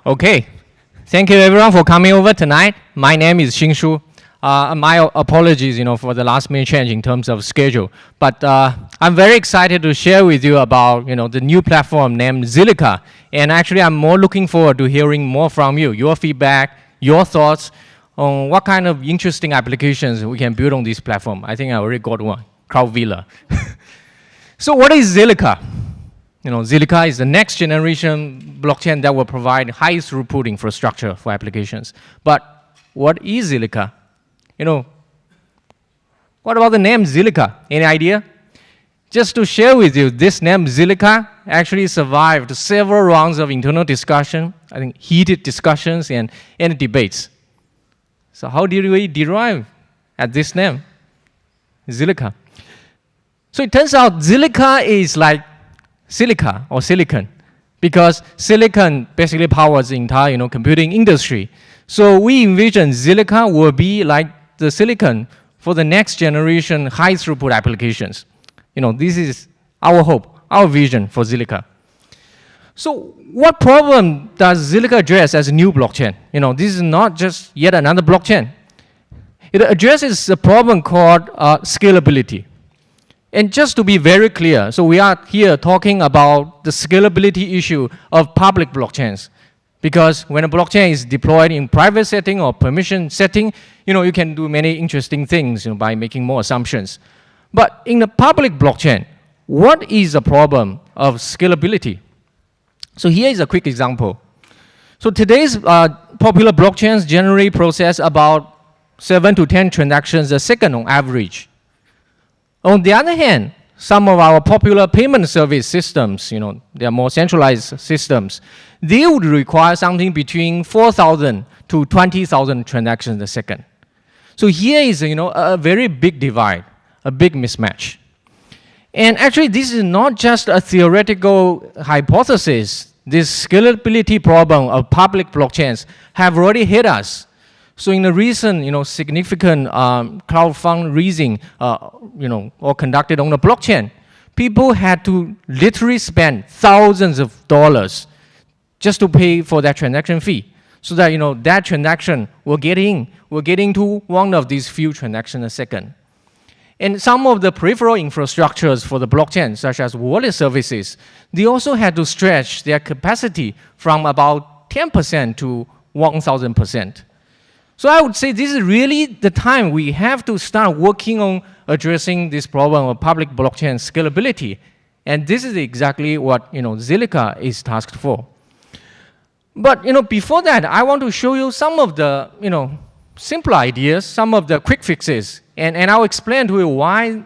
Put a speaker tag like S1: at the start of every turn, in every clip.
S1: Okay, thank you everyone for coming over tonight. My name is Xingshu. My apologies, for the last minute change in terms of schedule. But I'm very excited to share with you about, the new platform named Zilliqa. And actually, I'm more looking forward to hearing more from you, your feedback, your thoughts on what kind of interesting applications we can build on this platform. I think I already got one, Crowd Villa. So what is Zilliqa? Zilliqa is the next generation blockchain that will provide high throughput infrastructure for applications. But what is Zilliqa? What about the name Zilliqa? Any idea? Just to share with you, this name Zilliqa actually survived several rounds of internal discussion, I think heated discussions and debates. So how did we derive at this name, Zilliqa? So it turns out Zilliqa is like Silica or silicon, because silicon basically powers the entire computing industry. So we envision Zilliqa will be like the silicon for the next generation high throughput applications. This is our hope, our vision for Zilliqa. So what problem does Zilliqa address as a new blockchain? This is not just yet another blockchain. It addresses a problem called scalability. And just to be very clear, so we are here talking about the scalability issue of public blockchains. Because when a blockchain is deployed in private setting or permission setting, you can do many interesting things by making more assumptions. But in the public blockchain, what is the problem of scalability? So here is a quick example. So today's popular blockchains generally process about 7 to 10 transactions a second on average. On the other hand, some of our popular payment service systems, they are more centralized systems, they would require something between 4,000 to 20,000 transactions a second. So here is, a very big divide, a big mismatch. And actually, this is not just a theoretical hypothesis. This scalability problem of public blockchains have already hit us. So in the recent, significant crowdfunding, or conducted on the blockchain, people had to literally spend thousands of dollars just to pay for that transaction fee, so that that transaction will get into one of these few transactions a second. And some of the peripheral infrastructures for the blockchain, such as wallet services, they also had to stretch their capacity from about 10% to 1,000%. So I would say this is really the time we have to start working on addressing this problem of public blockchain scalability. And this is exactly what Zilliqa is tasked for. But before that, I want to show you some of the simple ideas, some of the quick fixes. And I'll explain to you why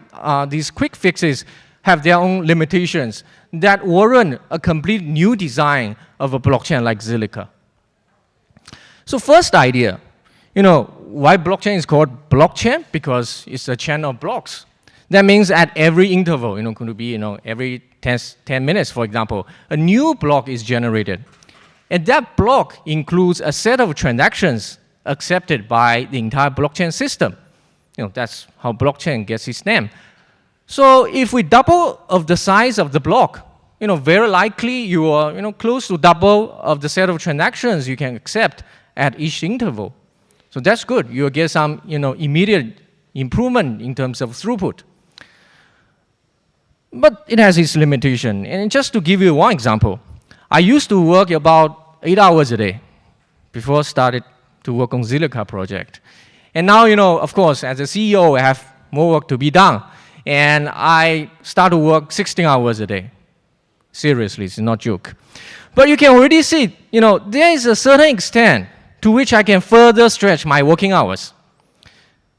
S1: these quick fixes have their own limitations that warrant a complete new design of a blockchain like Zilliqa. So first idea. Why blockchain is called blockchain? Because it's a chain of blocks. That means at every interval, could be, every 10 minutes, for example, a new block is generated. And that block includes a set of transactions accepted by the entire blockchain system. That's how blockchain gets its name. So if we double of the size of the block, very likely you are, close to double of the set of transactions you can accept at each interval. So that's good. You'll get some immediate improvement in terms of throughput. But it has its limitation. And just to give you one example, I used to work about 8 hours a day before I started to work on Zilliqa project. And now, of course, as a CEO, I have more work to be done. And I start to work 16 hours a day. Seriously, it's not a joke. But you can already see, there is a certain extent to which I can further stretch my working hours.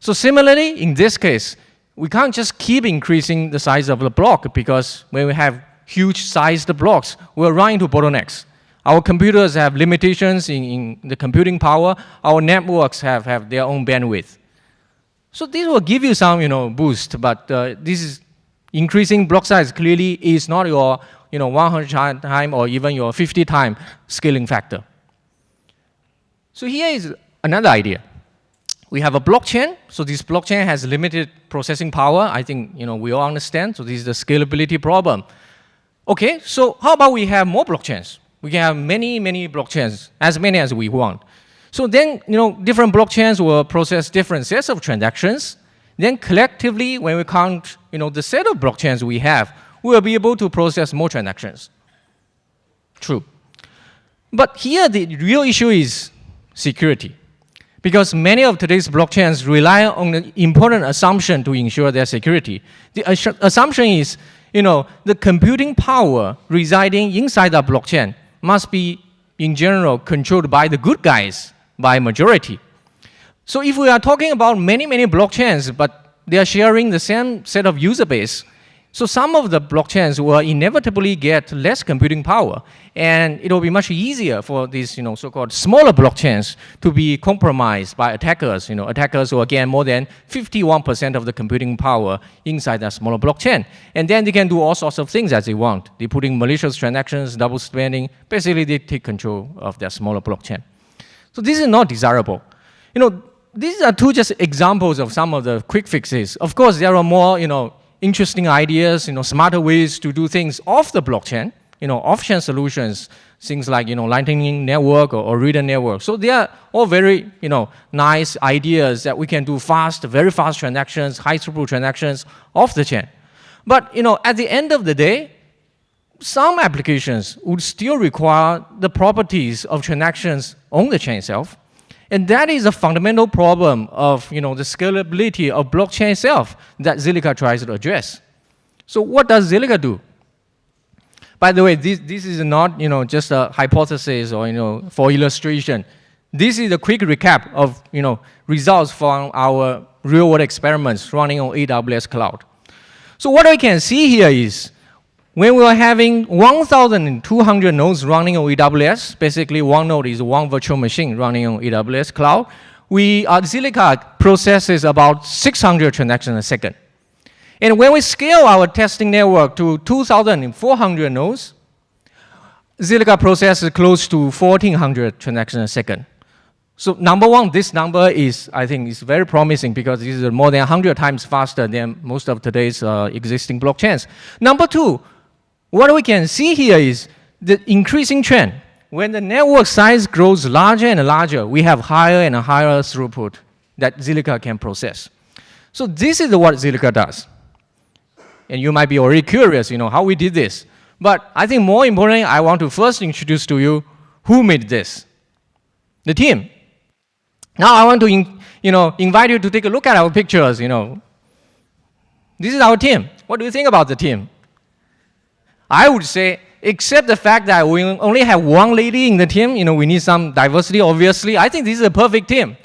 S1: So similarly, in this case, we can't just keep increasing the size of the block, because when we have huge sized blocks, we'll run into bottlenecks. Our computers have limitations in the computing power. Our networks have their own bandwidth. So this will give you some boost, but this is increasing block size clearly is not your 100 time or even your 50 time scaling factor. So here is another idea. We have a blockchain. So this blockchain has limited processing power. I think we all understand. So this is the scalability problem. Okay, so how about we have more blockchains? We can have many, many blockchains, as many as we want. So then, different blockchains will process different sets of transactions. Then collectively, when we count, the set of blockchains we have, we will be able to process more transactions. True. But here, the real issue is security. Because many of today's blockchains rely on an important assumption to ensure their security. The assumption is, the computing power residing inside the blockchain must be, in general, controlled by the good guys, by majority. So if we are talking about many, many blockchains, but they are sharing the same set of user base, so some of the blockchains will inevitably get less computing power, and it will be much easier for these, so-called smaller blockchains to be compromised by attackers. Attackers will gain more than 51% of the computing power inside that smaller blockchain, and then they can do all sorts of things as they want. They put in malicious transactions, double spending. Basically, they take control of that smaller blockchain. So this is not desirable. These are two just examples of some of the quick fixes. Of course, there are more, interesting ideas, smarter ways to do things off the blockchain, off-chain solutions, things like, Lightning Network or Reader Network. So they are all very, nice ideas that we can do very fast transactions, high-throughput transactions off the chain. But, at the end of the day, some applications would still require the properties of transactions on the chain itself. And that is a fundamental problem of the scalability of blockchain itself that Zilliqa tries to address. So what does Zilliqa do? By the way, this is not just a hypothesis or for illustration. This is a quick recap of results from our real-world experiments running on AWS cloud. So what we can see here is when we are having 1,200 nodes running on AWS, basically one node is one virtual machine running on AWS cloud, Zilliqa processes about 600 transactions a second. And when we scale our testing network to 2,400 nodes, Zilliqa processes close to 1,400 transactions a second. So number one, this number I think, is very promising because this is more than 100 times faster than most of today's existing blockchains. Number two, what we can see here is the increasing trend. When the network size grows larger and larger, we have higher and higher throughput that Zilliqa can process. So this is what Zilliqa does. And you might be already curious, how we did this. But I think more importantly, I want to first introduce to you who made this. The team. Now I want to invite you to take a look at our pictures. This is our team. What do you think about the team? I would say, except the fact that we only have one lady in the team, we need some diversity, obviously. I think this is a perfect team.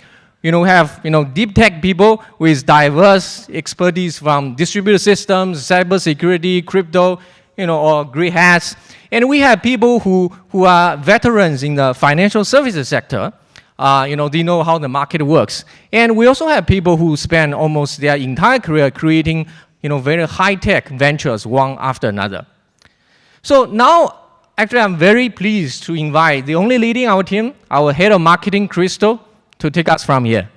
S1: We have, deep tech people with diverse expertise from distributed systems, cybersecurity, crypto, or gray hats. And we have people who are veterans in the financial services sector. They know how the market works. And we also have people who spend almost their entire career creating, very high-tech ventures one after another. So now, actually, I'm very pleased to invite the only lady in our team, our head of marketing, Crystal, to take us from here.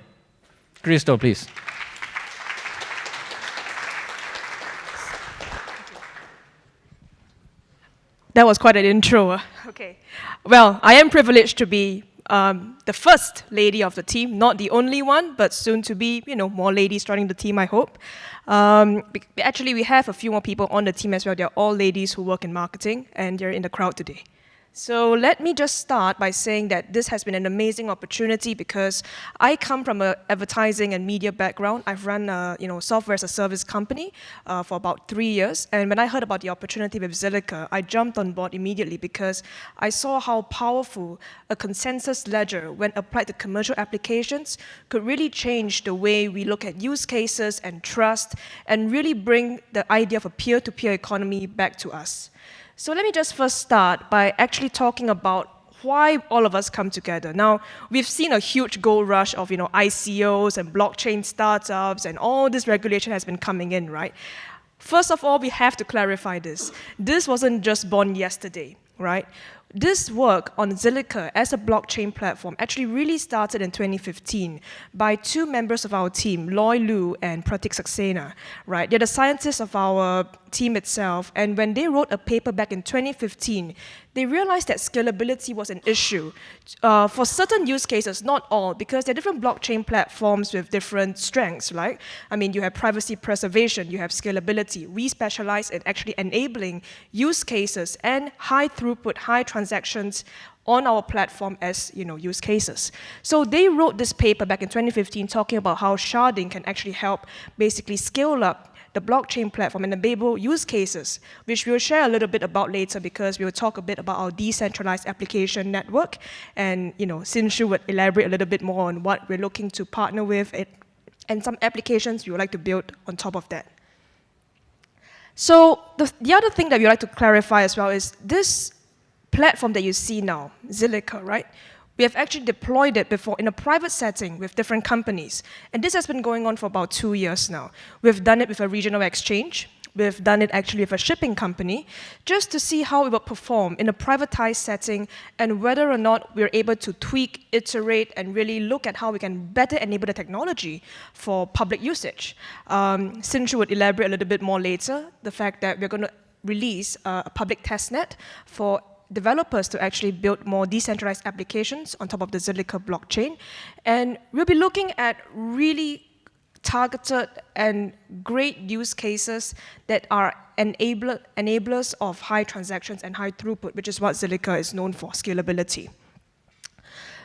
S1: Crystal, please.
S2: That was quite an intro. Okay. Well, I am privileged to be the first lady of the team, not the only one, but soon to be, more ladies joining the team, I hope. Actually, we have a few more people on the team as well. They're all ladies who work in marketing, and they're in the crowd today. So let me just start by saying that this has been an amazing opportunity because I come from an advertising and media background. I've run a software as a service company for about 3 years. And when I heard about the opportunity with Zilliqa, I jumped on board immediately because I saw how powerful a consensus ledger, when applied to commercial applications, could really change the way we look at use cases and trust and really bring the idea of a peer-to-peer economy back to us. So let me just first start by actually talking about why all of us come together. Now, we've seen a huge gold rush of ICOs and blockchain startups, and all this regulation has been coming in, right? First of all, we have to clarify this. This wasn't just born yesterday, right? this work on Zilliqa as a blockchain platform actually really started in 2015 by two members of our team, Loy Liu and Pratik Saxena, right? They're the scientists of our team itself, and when they wrote a paper back in 2015, they realized that scalability was an issue for certain use cases, not all, because there are different blockchain platforms with different strengths, right? I mean, you have privacy preservation, you have scalability. We specialize in actually enabling use cases and high throughput, high transactions on our platform as use cases. So they wrote this paper back in 2015 talking about how sharding can actually help basically scale up the blockchain platform and enable use cases, which we'll share a little bit about later because we'll talk a bit about our decentralized application network. And Sinshu would elaborate a little bit more on what we're looking to partner with and some applications we would like to build on top of that. So the other thing that we would like to clarify as well is this platform that you see now, Zilliqa, right? We have actually deployed it before in a private setting with different companies. And this has been going on for about 2 years now. We've done it with a regional exchange. We've done it actually with a shipping company, just to see how it would perform in a privatized setting and whether or not we're able to tweak, iterate, and really look at how we can better enable the technology for public usage. Sinshu would elaborate a little bit more later, the fact that we're going to release a public testnet for developers to actually build more decentralized applications on top of the Zilliqa blockchain. And we'll be looking at really targeted and great use cases that are enablers of high transactions and high throughput, which is what Zilliqa is known for, scalability.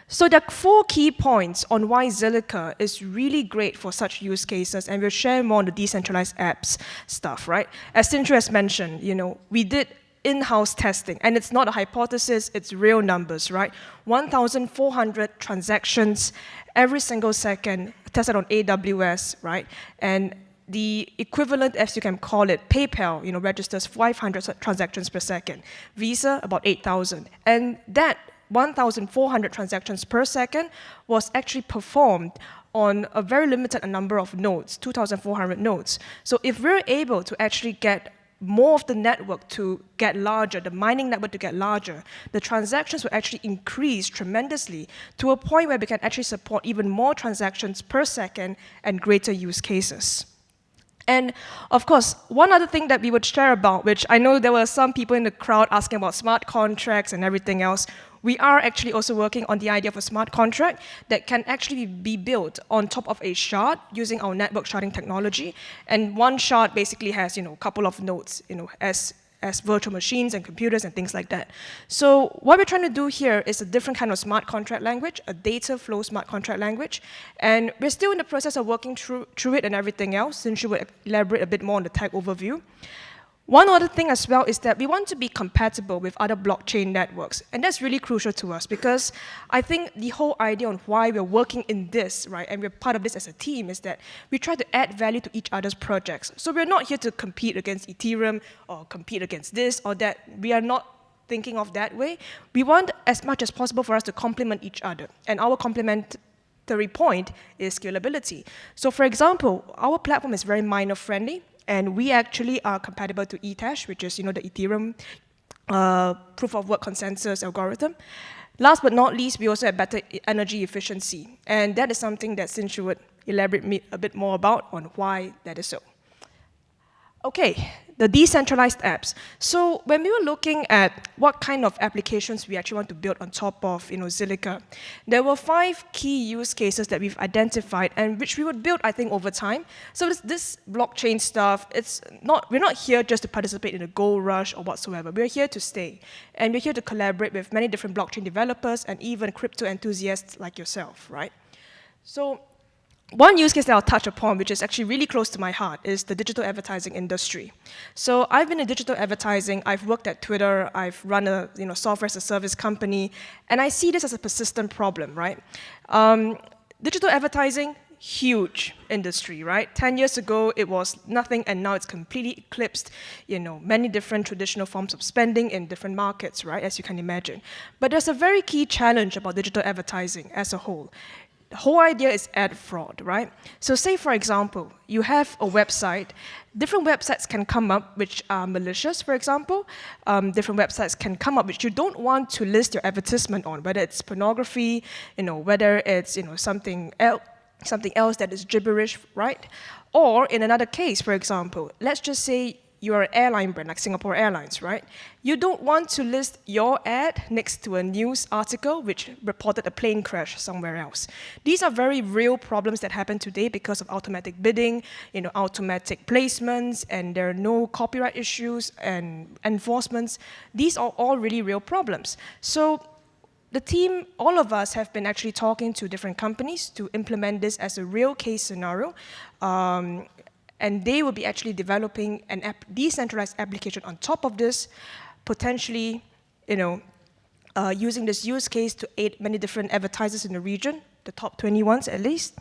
S2: So there are 4 key points on why Zilliqa is really great for such use cases, and we'll share more on the decentralized apps stuff, right? As Sinshu has mentioned, we did in-house testing, and it's not a hypothesis, it's real numbers, right? 1,400 transactions every single second tested on AWS, right? And the equivalent, as you can call it, PayPal, registers 500 transactions per second. Visa, about 8,000. And that 1,400 transactions per second was actually performed on a very limited number of nodes, 2,400 nodes. So if we're able to actually get more of the network to get larger, the mining network to get larger, the transactions will actually increase tremendously to a point where we can actually support even more transactions per second and greater use cases. And of course, one other thing that we would share about, which I know there were some people in the crowd asking about smart contracts and everything else, we are actually also working on the idea of a smart contract that can actually be built on top of a shard using our network sharding technology. And one shard basically has, a couple of nodes, as virtual machines and computers and things like that. So what we're trying to do here is a different kind of smart contract language, a data flow smart contract language. And we're still in the process of working through it and everything else, since you would elaborate a bit more on the tech overview. One other thing as well is that we want to be compatible with other blockchain networks. And that's really crucial to us because I think the whole idea on why we're working in this, right, and we're part of this as a team, is that we try to add value to each other's projects. So we're not here to compete against Ethereum or compete against this or that. We are not thinking of that way. We want as much as possible for us to complement each other. And our complementary point is scalability. So for example, our platform is very miner friendly. And we actually are compatible to Ethash, which is the Ethereum proof of work consensus algorithm. Last but not least, we also have better energy efficiency. And that is something that Sinshu would elaborate a bit more about on why that is so. Okay, the decentralized apps. So when we were looking at what kind of applications we actually want to build on top of Zilliqa, there were 5 key use cases that we've identified and which we would build, I think, over time. So this blockchain stuff, we're not here just to participate in a gold rush or whatsoever. We're here to stay. And we're here to collaborate with many different blockchain developers and even crypto enthusiasts like yourself, right? So one use case that I'll touch upon, which is actually really close to my heart, is the digital advertising industry. So I've been in digital advertising. I've worked at Twitter. I've run a software as a service company. And I see this as a persistent problem, right? Digital advertising, huge industry, right? 10 years ago, it was nothing, and now it's completely eclipsed, many different traditional forms of spending in different markets, right, as you can imagine. But there's a very key challenge about digital advertising as a whole. The whole idea is ad fraud, right? So say, for example, you have a website. Different websites can come up which are malicious, for example. Different websites can come up which you don't want to list your advertisement on, whether it's pornography, whether it's something else that is gibberish, right? Or in another case, for example, let's just say you're an airline brand like Singapore Airlines, right? You don't want to list your ad next to a news article which reported a plane crash somewhere else. These are very real problems that happen today because of automatic bidding, automatic placements, and there are no copyright issues and enforcements. These are all really real problems. So the team, all of us have been actually talking to different companies to implement this as a real case scenario. And they will be actually developing a decentralized application on top of this, potentially, using this use case to aid many different advertisers in the region, the top 20 ones at least.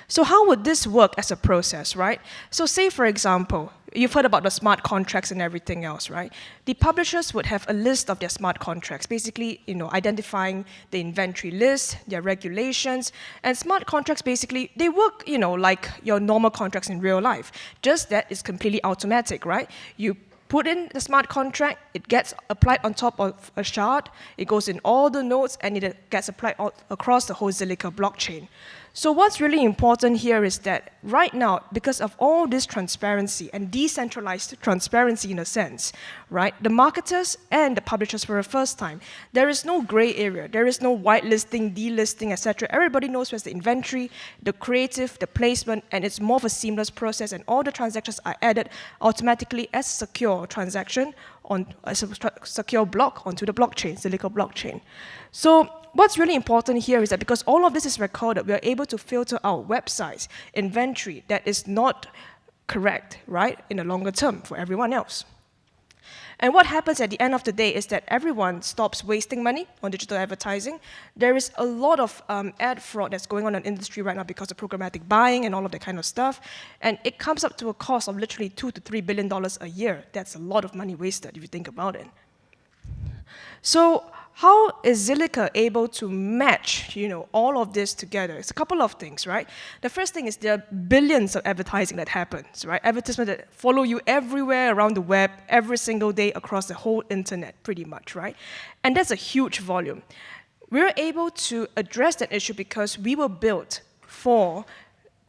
S2: So how would this work as a process, right? So say, for example, you've heard about the smart contracts and everything else, right? The publishers would have a list of their smart contracts, basically, identifying the inventory list, their regulations, and smart contracts basically, they work, like your normal contracts in real life, just that it's completely automatic, right? You put in the smart contract, it gets applied on top of a shard, it goes in all the nodes, and it gets applied across the whole Zilliqa blockchain. So what's really important here is that right now, because of all this transparency and decentralized transparency in a sense, right, the marketers and the publishers for the first time, there is no gray area. There is no whitelisting, delisting, etc. Everybody knows where's the inventory, the creative, the placement, and it's more of a seamless process, and all the transactions are added automatically as a secure transaction as a secure block onto the blockchain, Zilliqa blockchain. So what's really important here is that because all of this is recorded, we are able to filter out websites, inventory that is not correct, right, in the longer term for everyone else. And what happens at the end of the day is that everyone stops wasting money on digital advertising. There is a lot of ad fraud that's going on in the industry right now because of programmatic buying and all of that kind of stuff. And it comes up to a cost of literally $2 to $3 billion a year. That's a lot of money wasted if you think about it. So how is Zilliqa able to match, all of this together? It's a couple of things, right? The first thing is there are billions of advertising that happens, right? Advertisements that follow you everywhere around the web, every single day across the whole internet, pretty much, right? And that's a huge volume. We're able to address that issue because we were built for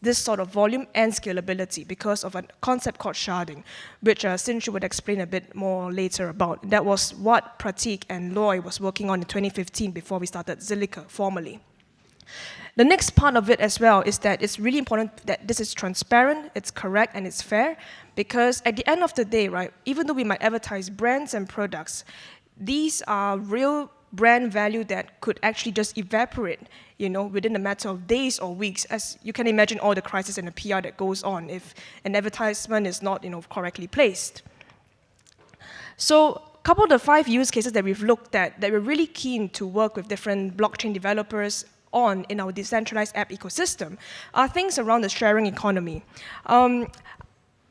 S2: this sort of volume and scalability because of a concept called sharding, which Sinshu would explain a bit more later about. That was what Pratik and Loy was working on in 2015 before we started Zilliqa formally. The next part of it as well is that it's really important that this is transparent, it's correct, and it's fair, because at the end of the day, right, even though we might advertise brands and products, these are real brand value that could actually just evaporate, within a matter of days or weeks, as you can imagine all the crisis and the PR that goes on if an advertisement is not, correctly placed. So a couple of the 5 use cases that we've looked at that we're really keen to work with different blockchain developers on in our decentralized app ecosystem are things around the sharing economy.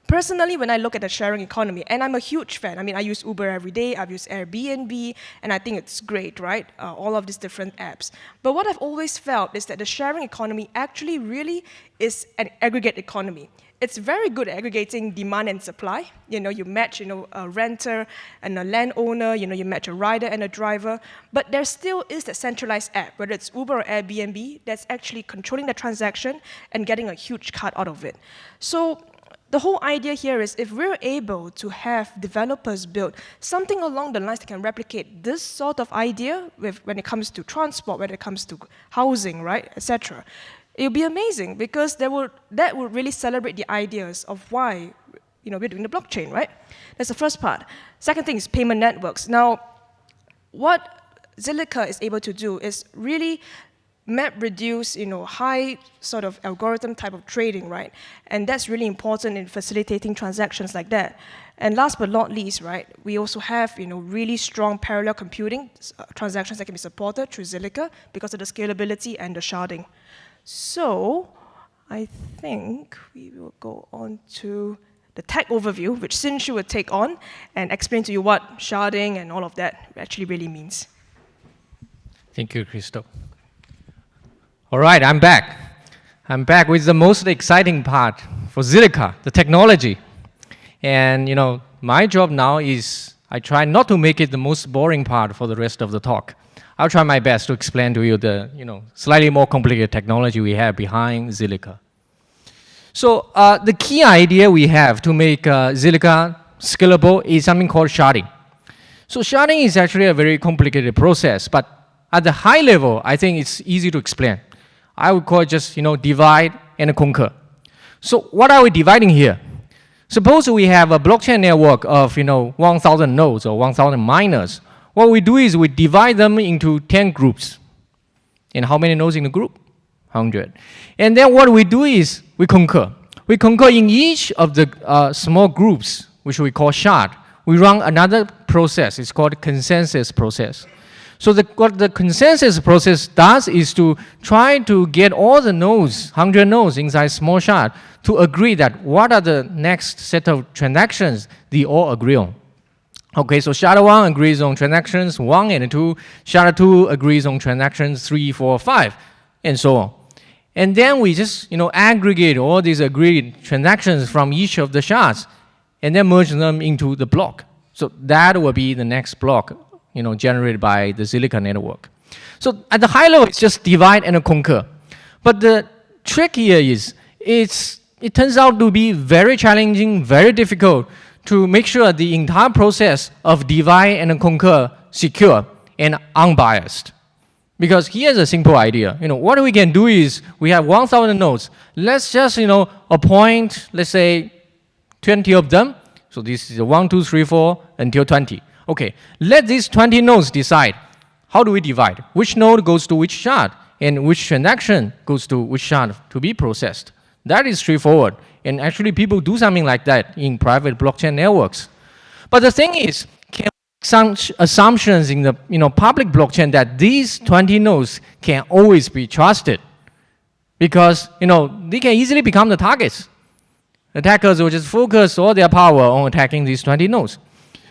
S2: Personally, when I look at the sharing economy, and I'm a huge fan, I use Uber every day, I've used Airbnb, and I think it's great, right? All of these different apps. But what I've always felt is that the sharing economy actually really is an aggregate economy. It's very good at aggregating demand and supply. You match, a renter and a landowner, you match a rider and a driver, but there still is that centralized app, whether it's Uber or Airbnb, that's actually controlling the transaction and getting a huge cut out of it. So the whole idea here is if we're able to have developers build something along the lines that can replicate this sort of idea when it comes to transport, when it comes to housing, right, etc., it would be amazing because that would really celebrate the ideas of why we're doing the blockchain, right? That's the first part. Second thing is payment networks. Now, what Zilliqa is able to do is really MapReduce, high sort of algorithm type of trading, right? And that's really important in facilitating transactions like that. And last but not least, right, we also have, really strong parallel computing transactions that can be supported through Zilliqa because of the scalability and the sharding. So I think we will go on to the tech overview, which Sinshu will take on and explain to you what sharding and all of that actually really means.
S1: Thank you, Christo. All right, I'm back. I'm back with the most exciting part for Zilliqa, the technology. And my job now is I try not to make it the most boring part for the rest of the talk. I'll try my best to explain to you the slightly more complicated technology we have behind Zilliqa. So the key idea we have to make Zilliqa scalable is something called sharding. So sharding is actually a very complicated process, but at the high level, I think it's easy to explain. I would call it just divide and conquer. So what are we dividing here? Suppose we have a blockchain network of 1,000 nodes or 1,000 miners. What we do is we divide them into 10 groups. And how many nodes in the group? 100. And then what we do is we conquer. We conquer in each of the small groups, which we call shard. We run another process. It's called consensus process. So what the consensus process does is to try to get all the nodes, 100 nodes inside small shard, to agree that what are the next set of transactions they all agree on. Okay, so shard 1 agrees on transactions 1 and 2, shard 2 agrees on transactions 3, 4, 5, and so on. And then we just aggregate all these agreed transactions from each of the shards and then merge them into the block. So that will be the next block generated by the Zilliqa network. So at the high level, it's just divide and conquer. But the trick here is it turns out to be very challenging, very difficult to make sure the entire process of divide and conquer secure and unbiased. Because here's a simple idea. What we can do is we have 1,000 nodes. Let's just appoint, let's say, 20 of them. So this is 1, 2, 3, 4 until 20. Okay, let these 20 nodes decide. How do we divide? Which node goes to which shard, and which transaction goes to which shard to be processed? That is straightforward. And actually, people do something like that in private blockchain networks. But the thing is, can we make some assumptions in the public blockchain that these 20 nodes can always be trusted? Because they can easily become the targets. Attackers will just focus all their power on attacking these 20 nodes.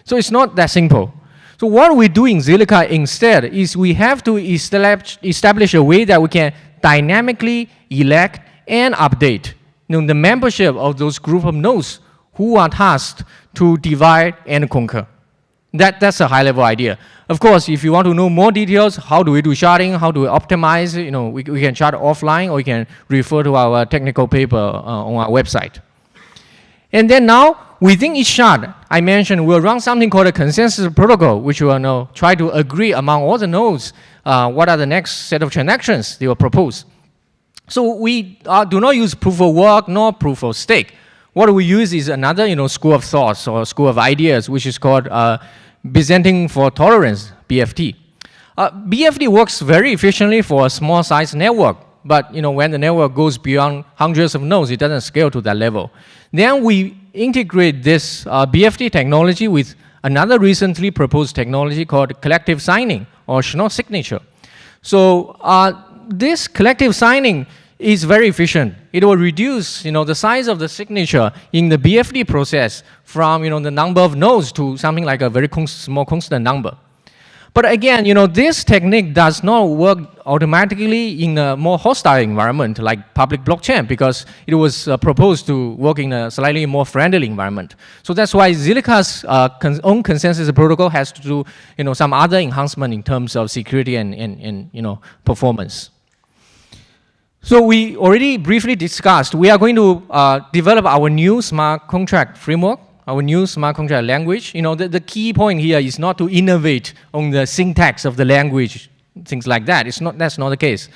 S1: So it's not that simple. So what we do in Zilliqa instead is we have to establish a way that we can dynamically elect and update the membership of those group of nodes who are tasked to divide and conquer. That's a high-level idea. Of course, if you want to know more details, how do we do sharding, how do we optimize, we can shard offline, or you can refer to our technical paper on our website. And then now, within each shard, I mentioned we'll run something called a consensus protocol, which will try to agree among all the nodes what are the next set of transactions they will propose. So we do not use proof of work nor proof of stake. What we use is another school of thoughts or school of ideas, which is called Byzantine for tolerance, BFT. BFT works very efficiently for a small size network. But when the network goes beyond hundreds of nodes, it doesn't scale to that level. Then we integrate this BFT technology with another recently proposed technology called collective signing or Schnorr signature. So this collective signing is very efficient. It will reduce the size of the signature in the BFT process from the number of nodes to something like a very small constant number. But again, this technique does not work automatically in a more hostile environment like public blockchain because it was proposed to work in a slightly more friendly environment. So that's why Zilliqa's own consensus protocol has to do some other enhancement in terms of security and performance. So we already briefly discussed, we are going to develop our new smart contract framework, our new smart contract language. The key point here is not to innovate on the syntax of the language, things like that. That's not the case.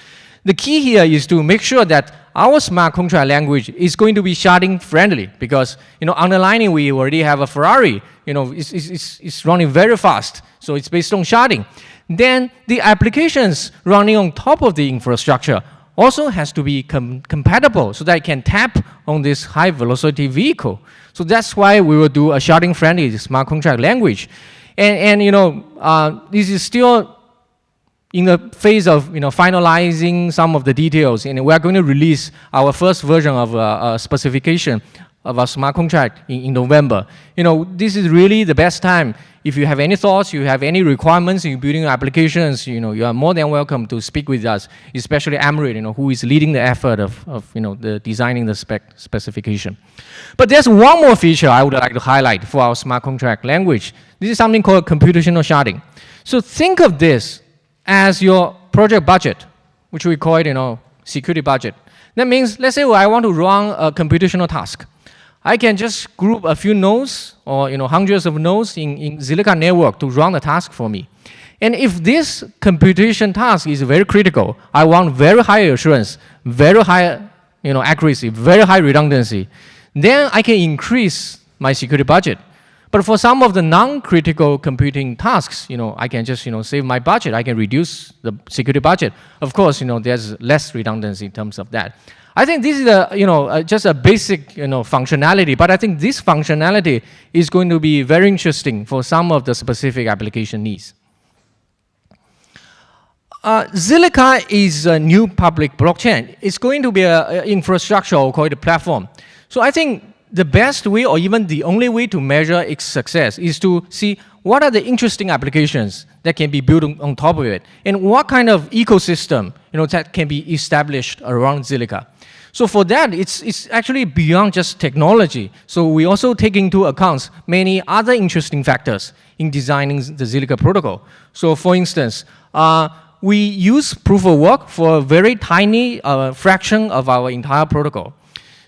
S1: The key here is to make sure that our smart contract language is going to be sharding friendly because, underlining we already have a Ferrari, it's running very fast. So it's based on sharding. Then the applications running on top of the infrastructure also has to be compatible so that it can tap on this high velocity vehicle. So that's why we will do a sharding friendly smart contract language. And this is still in the phase of finalizing some of the details, and we are going to release our first version of a specification of our smart contract in November. This is really the best time. If you have any thoughts, you have any requirements in building your applications, you are more than welcome to speak with us, especially Amrit, who is leading the effort of the designing the specification. But there's one more feature I would like to highlight for our smart contract language. This is something called computational sharding. So think of this as your project budget, which we call it, security budget. That means, let's say I want to run a computational task. I can just group a few nodes or hundreds of nodes in Zilliqa network to run the task for me. And if this computation task is very critical, I want very high assurance, very high accuracy, very high redundancy, then I can increase my security budget. But for some of the non-critical computing tasks, I can just save my budget. I can reduce the security budget. Of course, there's less redundancy in terms of that. I think this is just a basic functionality, but I think this functionality is going to be very interesting for some of the specific application needs. Zilliqa is a new public blockchain. It's going to be an infrastructure, or call it a platform. So I think the best way, or even the only way to measure its success, is to see what are the interesting applications that can be built on top of it, and what kind of ecosystem that can be established around Zilliqa. So for that, it's actually beyond just technology. So we also take into account many other interesting factors in designing the Zilliqa protocol. So for instance, we use proof of work for a very tiny fraction of our entire protocol.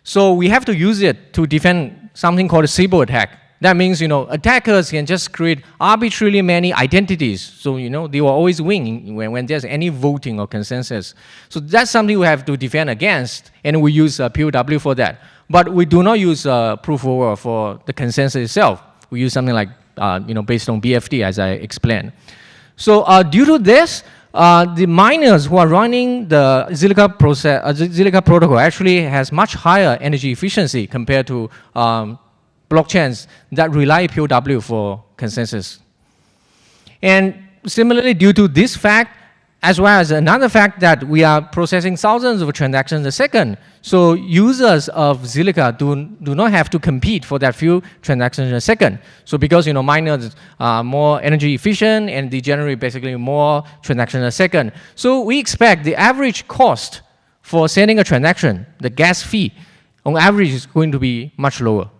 S1: So we have to use it to defend something called a Scalable attack. That means, attackers can just create arbitrarily many identities. So, they will always win when there's any voting or consensus. So that's something we have to defend against, and we use POW for that. But we do not use proof of work for the consensus itself. We use something like, based on BFT, as I explained. So due to this, the miners who are running the Zilliqa protocol actually has much higher energy efficiency compared to blockchains that rely POW for consensus. And similarly, due to this fact, as well as another fact that we are processing thousands of transactions a second, so users of Zilliqa do not have to compete for that few transactions a second. So because miners are more energy efficient and they generate basically more transactions a second, so we expect the average cost for sending a transaction, the gas fee, on average is going to be much lower.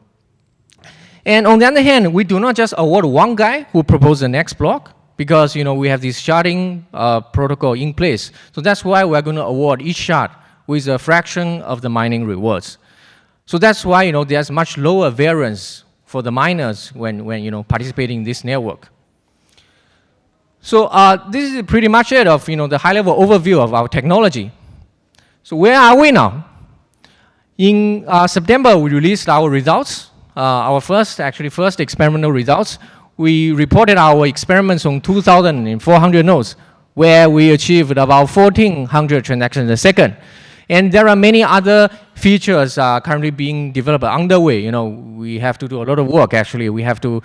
S1: And on the other hand, we do not just award one guy who proposed the next block, because we have this sharding protocol in place. So that's why we're going to award each shard with a fraction of the mining rewards. So that's why there's much lower variance for the miners when participating in this network. So this is pretty much it of the high-level overview of our technology. So where are we now? In September, we released our results. Our first experimental results. We reported our experiments on 2,400 nodes, where we achieved about 1,400 transactions a second. And there are many other features currently being developed underway. We have to do a lot of work, actually. We have to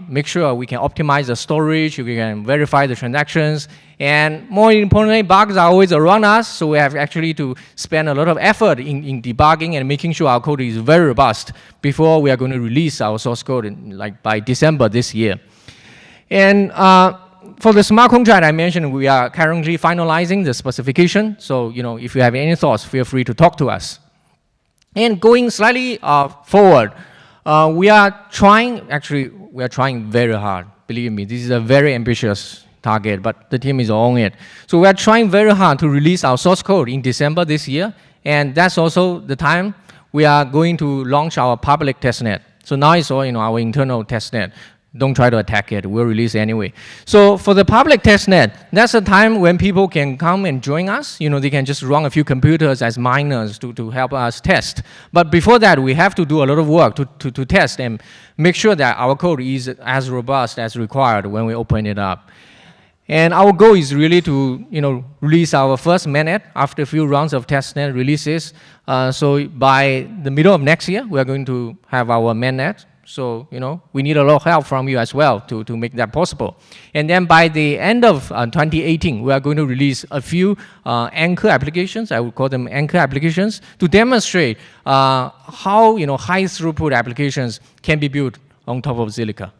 S1: make sure we can optimize the storage, we can verify the transactions, and more importantly, bugs are always around us, so we have actually to spend a lot of effort in debugging and making sure our code is very robust before we are going to release our source code by December this year. And for the smart contract I mentioned, we are currently finalizing the specification. So, if you have any thoughts, feel free to talk to us. And going slightly forward, we are trying very hard. Believe me, this is a very ambitious target, but the team is on it. So we are trying very hard to release our source code in December this year. And that's also the time we are going to launch our public testnet. So now it's all our internal testnet. Don't try to attack it. We'll release it anyway. So for the public testnet, that's a time when people can come and join us. They can just run a few computers as miners to help us test. But before that, we have to do a lot of work to test and make sure that our code is as robust as required when we open it up. And our goal is really to release our first mainnet after a few rounds of testnet releases. So by the middle of next year, we are going to have our mainnet. So, we need a lot of help from you as well to make that possible. And then by the end of 2018, we are going to release a few anchor applications, I would call them anchor applications, to demonstrate how, high throughput applications can be built on top of Zilliqa.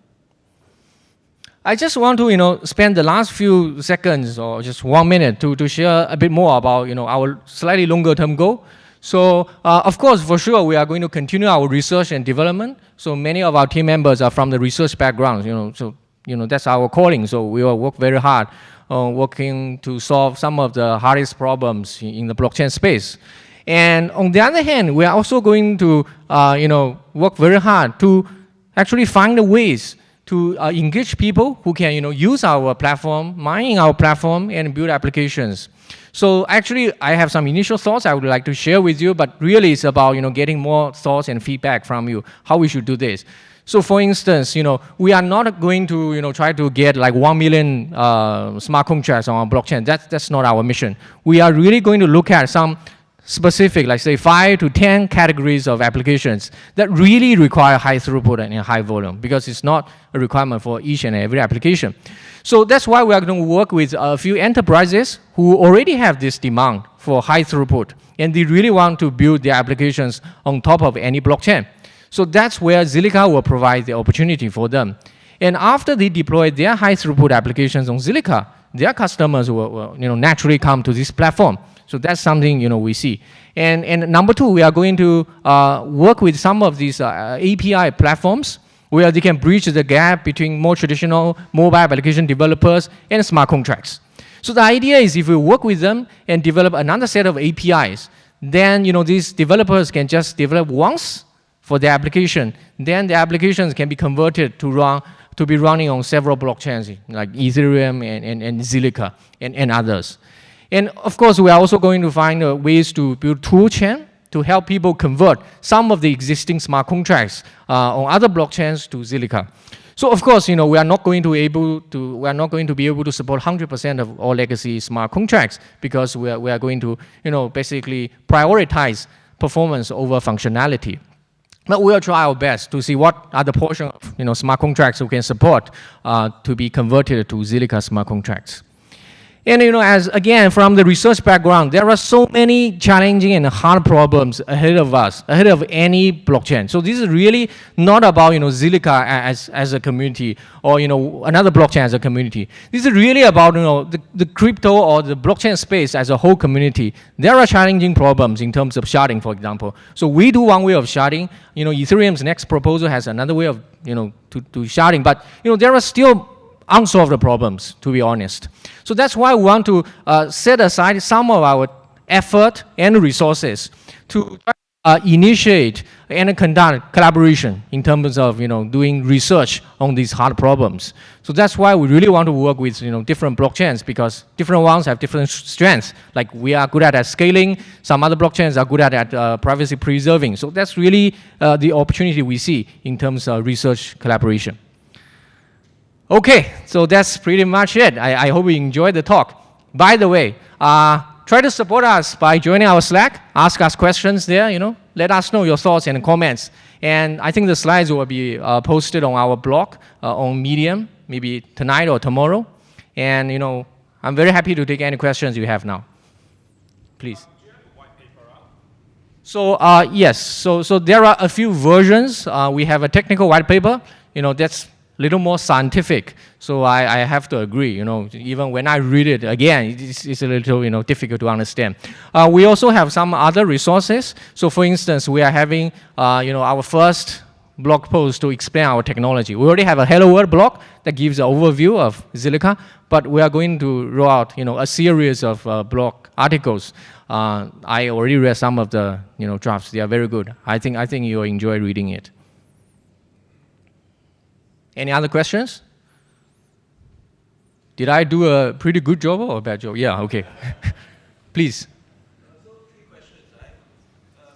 S1: I just want to, spend the last few seconds or just 1 minute to share a bit more about, our slightly longer term goal. So, of course, for sure, we are going to continue our research and development. So many of our team members are from the research background, so, that's our calling. So we will work very hard on working to solve some of the hardest problems in the blockchain space. And on the other hand, we are also going to, work very hard to actually find the ways to engage people who can, use our platform, mine our platform, and build applications. So actually, I have some initial thoughts I would like to share with you, but really it's about, getting more thoughts and feedback from you, how we should do this. So for instance, we are not going to, try to get like 1 million smart contracts on our blockchain. That's not our mission. We are really going to look at some specific, like say 5 to 10 categories of applications that really require high throughput and high volume, because it's not a requirement for each and every application. So that's why we are going to work with a few enterprises who already have this demand for high throughput, and they really want to build their applications on top of any blockchain. So that's where Zilliqa will provide the opportunity for them. And after they deploy their high throughput applications on Zilliqa, their customers will naturally come to this platform. So that's something we see. And number two, we are going to work with some of these API platforms where they can bridge the gap between more traditional mobile application developers and smart contracts. So the idea is if we work with them and develop another set of APIs, then these developers can just develop once for the application. Then the applications can be converted to be running on several blockchains like Ethereum and Zilliqa and others. And of course, we are also going to find ways to build toolchain to help people convert some of the existing smart contracts on other blockchains to Zilliqa. So of course, we are not going to be able to support 100% of all legacy smart contracts, because we are going to basically prioritize performance over functionality. But we'll try our best to see what are the portion of smart contracts we can support to be converted to Zilliqa smart contracts. And as again, from the research background, there are so many challenging and hard problems ahead of us, ahead of any blockchain. So this is really not about Zilliqa as a community, or another blockchain as a community. This is really about the crypto or the blockchain space as a whole community. There are challenging problems in terms of sharding, for example. So we do one way of sharding. Ethereum's next proposal has another way of to sharding, but there are still unsolved problems, to be honest. So that's why we want to set aside some of our effort and resources to initiate and conduct collaboration in terms of doing research on these hard problems. So that's why we really want to work with different blockchains, because different ones have different strengths. Like we are good at scaling, some other blockchains are good at privacy preserving. So that's really the opportunity we see in terms of research collaboration. Okay, so that's pretty much it. I hope you enjoyed the talk. By the way, try to support us by joining our Slack, ask us questions there, let us know your thoughts and comments. And I think the slides will be posted on our blog on Medium, maybe tonight or tomorrow. And I'm very happy to take any questions you have now. Please.
S3: Do you have a white paper out?
S1: So yes, so there are a few versions. We have a technical white paper, that's little more scientific, so I have to agree. Even when I read it again, it's a little difficult to understand. We also have some other resources. So for instance, we are having our first blog post to explain our technology. We already have a Hello World blog that gives an overview of Zilliqa, but we are going to roll out a series of blog articles. I already read some of the drafts. They are very good. I think you'll enjoy reading it. Any other questions? Did I do a pretty good job or a bad job? Yeah, okay. Please.
S4: So 3 questions, right?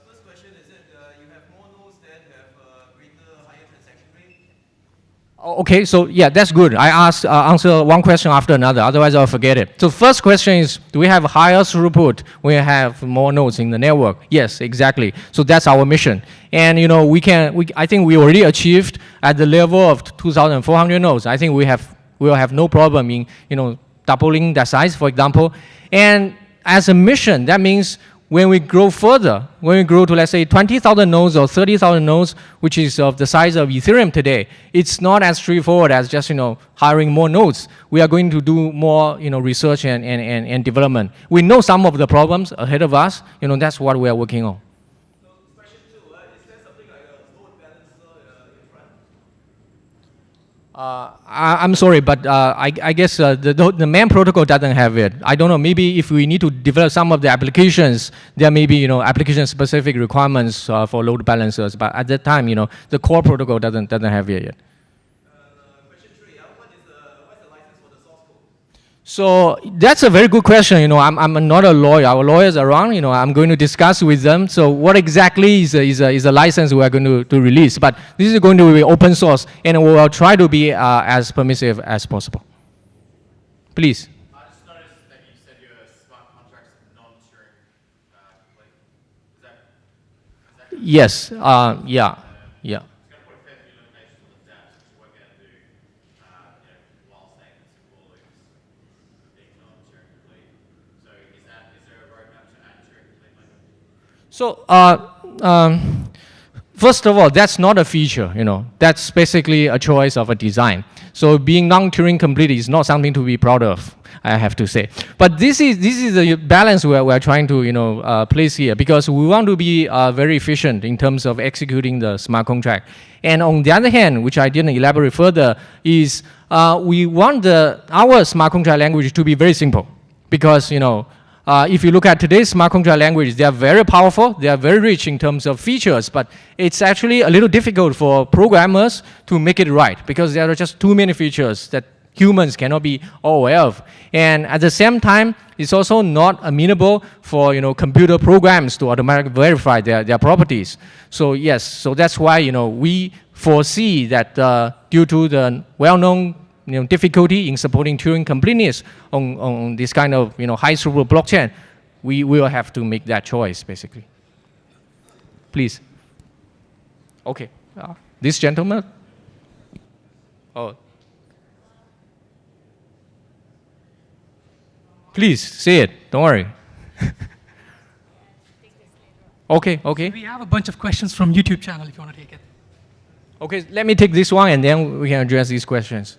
S4: First question is that you have more nodes that have greater, higher transaction rate?
S1: Okay, so yeah, that's good. I answer one question after another, otherwise I'll forget it. So first question is, do we have higher throughput when we have more nodes in the network? Yes, exactly. So that's our mission. And I think we already achieved at the level of 2,400 nodes. I think we will have no problem in, doubling that size, for example. And as a mission, that means when we grow further, when we grow to, let's say, 20,000 nodes or 30,000 nodes, which is of the size of Ethereum today, it's not as straightforward as just, hiring more nodes. We are going to do more, research and development. We know some of the problems ahead of us. That's what we are working on.
S4: So question 2, is there something like a load balancer in front?
S1: I'm sorry, but I guess the main protocol doesn't have it. I don't know, maybe if we need to develop some of the applications, there may be, application-specific requirements for load balancers, but at that time, the core protocol doesn't have it yet.
S4: Question 3, what's the license for the source code?
S1: So that's a very good question. I'm not a lawyer. Our lawyers are around. I'm going to discuss with them. So what exactly is a license we are going to release? But this is going to be open source, and we will try to be as permissive as possible. Please.
S3: I just noticed that you said your smart contracts non-Turing complete. Is that
S1: Yes. Yeah. Yeah.
S3: it's going to put a fair few limitations on the dApps, which you won't be able to do while staying in simple loops, being non-Turing complete. So is there a roadmap to add Turing complete later?
S1: So first of all, that's not a feature. That's basically a choice of a design. So being non-Turing complete is not something to be proud of, I have to say. But this is the balance we're trying to place here, because we want to be very efficient in terms of executing the smart contract. And on the other hand, which I didn't elaborate further, is we want our smart contract language to be very simple, because if you look at today's smart contract language, they are very powerful, they are very rich in terms of features, but it's actually a little difficult for programmers to make it right, because there are just too many features that humans cannot be all aware of. And at the same time, it's also not amenable for computer programs to automatically verify their properties. So yes, so that's why we foresee that due to the well-known difficulty in supporting Turing completeness on this kind of high throughput blockchain, we will have to make that choice basically. Please. Okay. This gentleman. Oh. Please say it. Don't worry. Okay. Okay.
S5: We have a bunch of questions from YouTube channel if you want to take it.
S1: Okay. Let me take this one and then we can address these questions.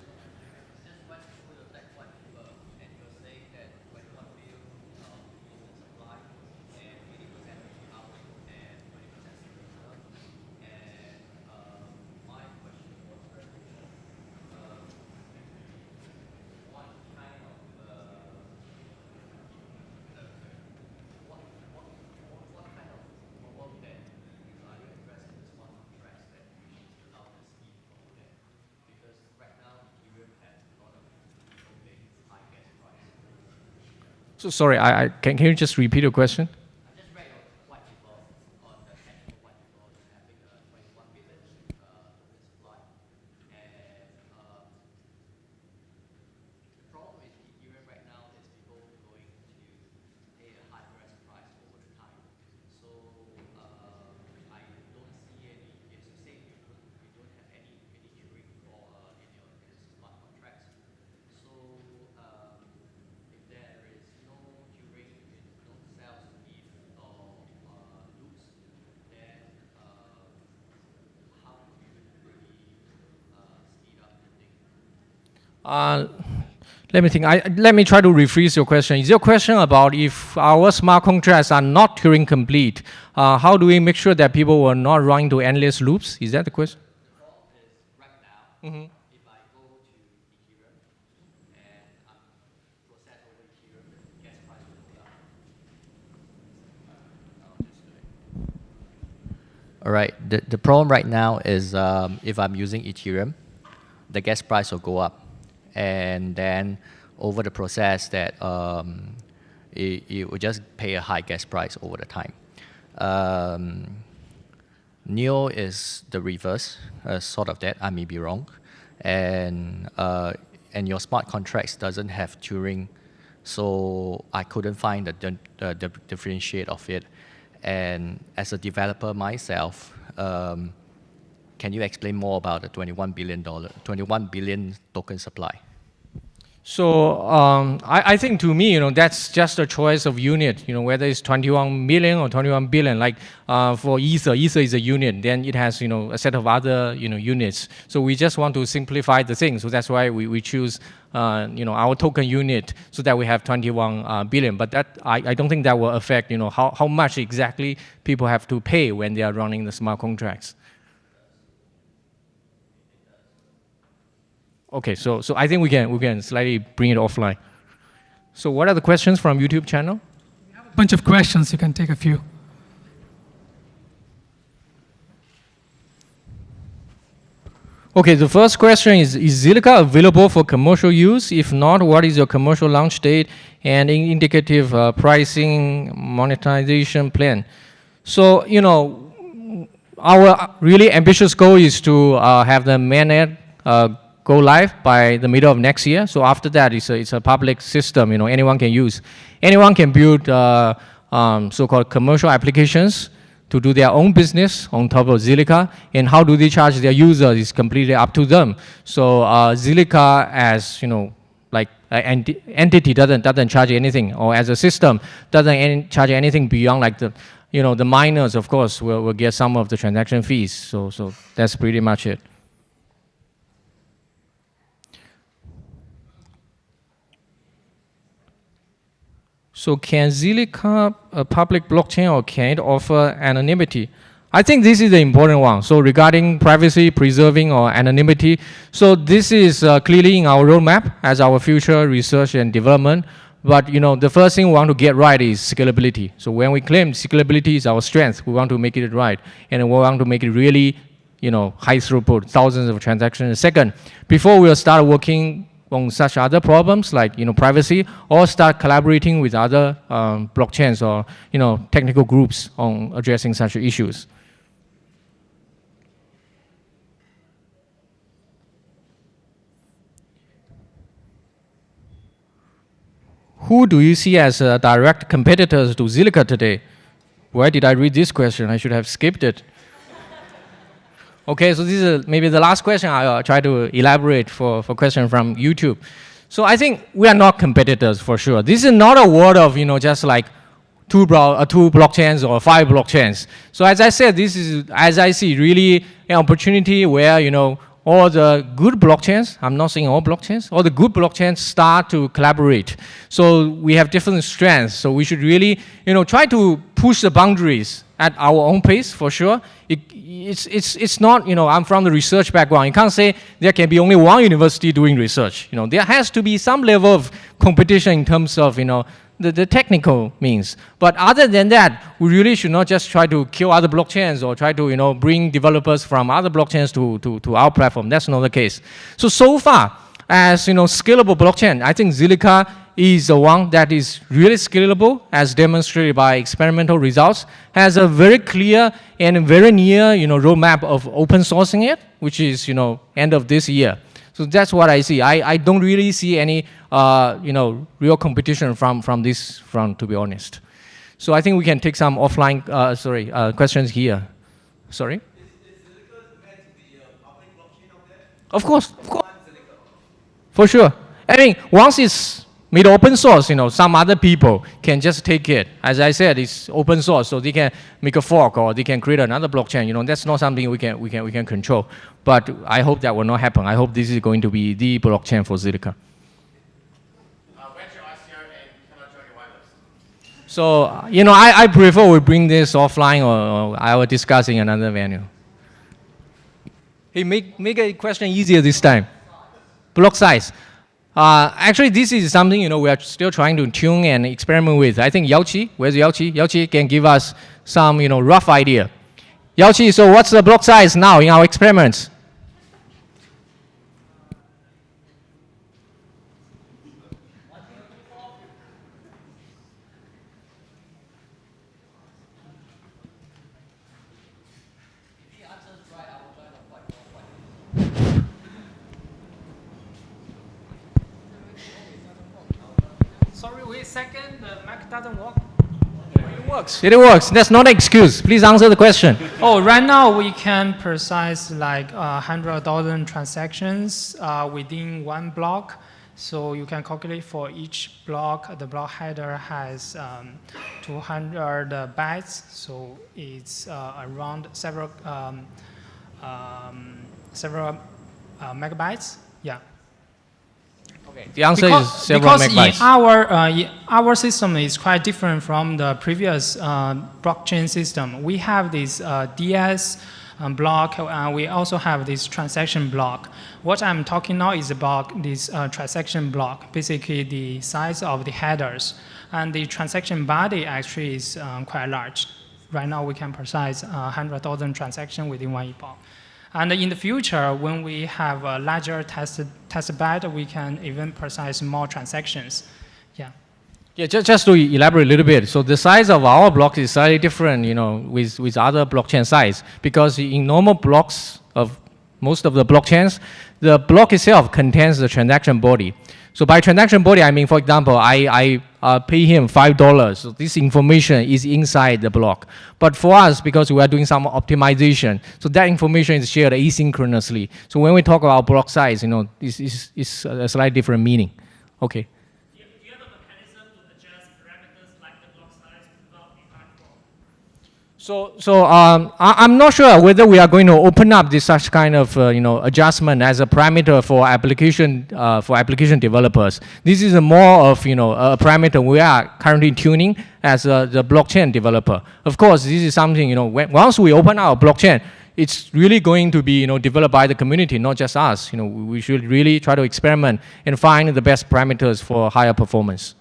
S1: So sorry, can you just repeat your question? Let me think. Let me try to rephrase your question. Is your question about if our smart contracts are not Turing complete, how do we make sure that people will not run into endless loops? Is that the question?
S3: The problem is right now, if I go to Ethereum and process over Ethereum, the gas price will go down. All right. The problem right now is if I'm using Ethereum, the gas price will go up, and then over the process that it will just pay a high gas price over the time. Neo is the reverse, sort of that. I may be wrong, and your smart contracts doesn't have Turing, so I couldn't find the differentiate of it. And as a developer myself, can you explain more about the $21 billion token supply?
S1: So I think to me, that's just a choice of unit. Whether it's 21 million or 21 billion. Like for Ether is a unit. Then it has a set of other units. So we just want to simplify the thing. So that's why we choose our token unit so that we have 21 billion. But that I don't think that will affect how much exactly people have to pay when they are running the smart contracts. Okay, so I think we can slightly bring it offline. So what are the questions from YouTube channel?
S5: We have a bunch of questions. You can take a few.
S1: Okay, the first question is Zilliqa available for commercial use? If not, what is your commercial launch date and indicative pricing monetization plan? So, our really ambitious goal is to have the mainnet go live by the middle of next year. So after that, it's a public system. Anyone can use. Anyone can build so-called commercial applications to do their own business on top of Zilliqa. And how do they charge their users is completely up to them. So Zilliqa, as like an entity doesn't charge anything, or as a system doesn't charge anything beyond like the miners, of course, will get some of the transaction fees. So that's pretty much it. So can Zilliqa, a public blockchain, or can it offer anonymity? I think this is the important one. So regarding privacy, preserving, or anonymity, so this is clearly in our roadmap as our future research and development. But the first thing we want to get right is scalability. So when we claim scalability is our strength, we want to make it right, and we want to make it really, high throughput, thousands of transactions a second. Before we'll start working on such other problems like privacy, or start collaborating with other blockchains or technical groups on addressing such issues. Who do you see as direct competitors to Zilliqa today? Why did I read this question? I should have skipped it. Okay, so this is maybe the last question. I'll try to elaborate for question from YouTube. So I think we are not competitors for sure. This is not a world of just like two blockchains or 5 blockchains. So as I said, this is, as I see, really an opportunity where all the good blockchains, I'm not saying all blockchains, all the good blockchains start to collaborate. So we have different strengths. So we should really try to push the boundaries at our own pace for sure. It's not, I'm from the research background. You can't say there can be only one university doing research. There has to be some level of competition in terms of, the technical means. But other than that, we really should not just try to kill other blockchains or try to, bring developers from other blockchains to our platform. That's not the case. So far, as, scalable blockchain, I think Zilliqa is the one that is really scalable, as demonstrated by experimental results, has a very clear and very near, roadmap of open sourcing it, which is, end of this year. So that's what I see. I don't really see any, real competition from this front, to be honest. So I think we can take some offline, questions here. Sorry?
S4: Is Zilliqa meant to be a public blockchain out there?
S1: Of course. For sure. I mean, once it's made open source, some other people can just take it. As I said, it's open source, so they can make a fork or they can create another blockchain. That's not something we can control. But I hope that will not happen. I hope this is going to be the blockchain for Zilliqa.
S4: When's your ICR and can I join your whitelist?
S1: So, I prefer we bring this offline or I will discuss in another venue. Hey, make a question easier this time. Block size. Actually, this is something we are still trying to tune and experiment with. I think Yaoqi, where's Yaoqi? Yaoqi can give us some rough idea. Yaoqi, so what's the block size now in our experiments?
S5: Sorry, wait a second. The mic doesn't work.
S1: It works. It works. That's not an excuse. Please answer the question.
S6: Oh, right now we can process like 100,000 transactions within one block. So you can calculate for each block, the block header has 200 bytes. So it's around several megabytes. Yeah.
S1: Okay. The answer is several megabytes.
S6: Because our system is quite different from the previous blockchain system. We have this DS block, and we also have this transaction block. What I'm talking now is about this transaction block, basically the size of the headers. And the transaction body actually is quite large. Right now we can process 100,000 transactions within one epoch. And in the future, when we have a larger test bed, we can even process more transactions. Yeah.
S1: Yeah, just to elaborate a little bit. So the size of our block is slightly different, with other blockchain size, because in normal blocks of most of the blockchains, the block itself contains the transaction body. So by transaction body, I mean, for example, I pay him $5. So this information is inside the block. But for us, because we are doing some optimization, so that information is shared asynchronously. So when we talk about block size, this is a slightly different meaning. Okay.
S7: Do you have a mechanism to adjust parameters like the block size without being hardcore?
S1: So I'm not sure whether we are going to open up this such kind of adjustment as a parameter for application developers. This is more of a parameter we are currently tuning as the blockchain developer. Of course, this is something once we open our blockchain, it's really going to be developed by the community, not just us. We should really try to experiment and find the best parameters for higher performance.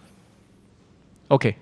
S1: Okay.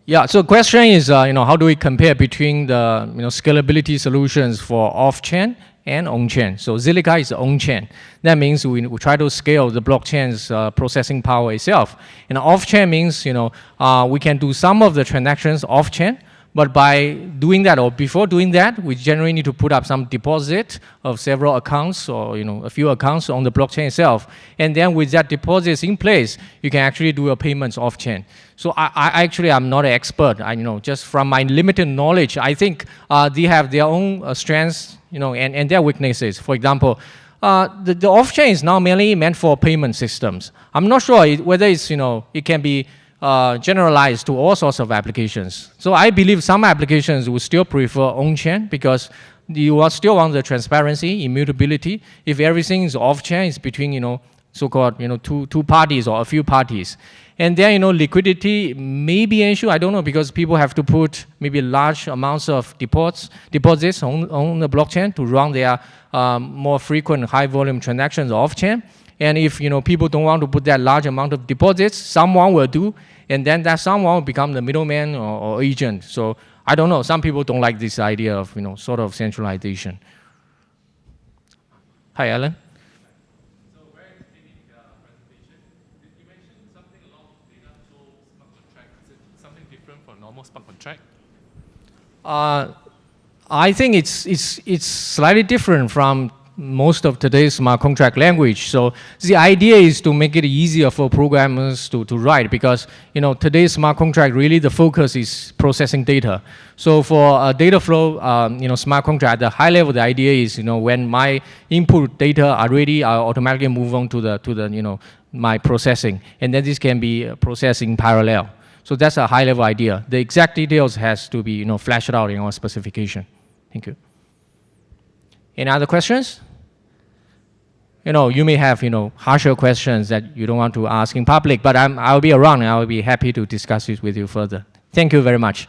S1: Yeah, so question is, how do we compare between the scalability solutions for off-chain and on-chain? So Zilliqa is on-chain. That means we try to scale the blockchain's processing power itself. And off-chain means, we can do some of the transactions off-chain, but by doing that or before doing that, we generally need to put up some deposit of several accounts or a few accounts on the blockchain itself. And then with that deposits in place, you can actually do your payments off-chain. So I'm not an expert. Just from my limited knowledge, I think they have their own strengths, and their weaknesses. For example, the off-chain is now mainly meant for payment systems. I'm not sure whether it's it can be generalized to all sorts of applications. So I believe some applications will still prefer on-chain because you still want the transparency, immutability. If everything is off-chain, it's between so-called two parties or a few parties. And then liquidity may be an issue. I don't know, because people have to put maybe large amounts of deposits on the blockchain to run their more frequent high volume transactions off-chain. And if people don't want to put that large amount of deposits, someone will do, and then that someone will become the middleman or agent. So I don't know. Some people don't like this idea of sort of centralization. Hi, Alan.
S4: So very entertaining presentation. You mentioned something along data flow smart contract. Is it something different from normal smart contract?
S1: I think it's slightly different from most of today's smart contract language. So the idea is to make it easier for programmers to write, because today's smart contract, really the focus is processing data. So for data flow, smart contract, the high level, the idea is when my input data are ready, I automatically move on to the my processing, and then this can be processed in parallel. So that's a high level idea. The exact details has to be fleshed out in our specification. Thank you. Any other questions? You may have, harsher questions that you don't want to ask in public, but I'll be around and I'll be happy to discuss it with you further. Thank you very much.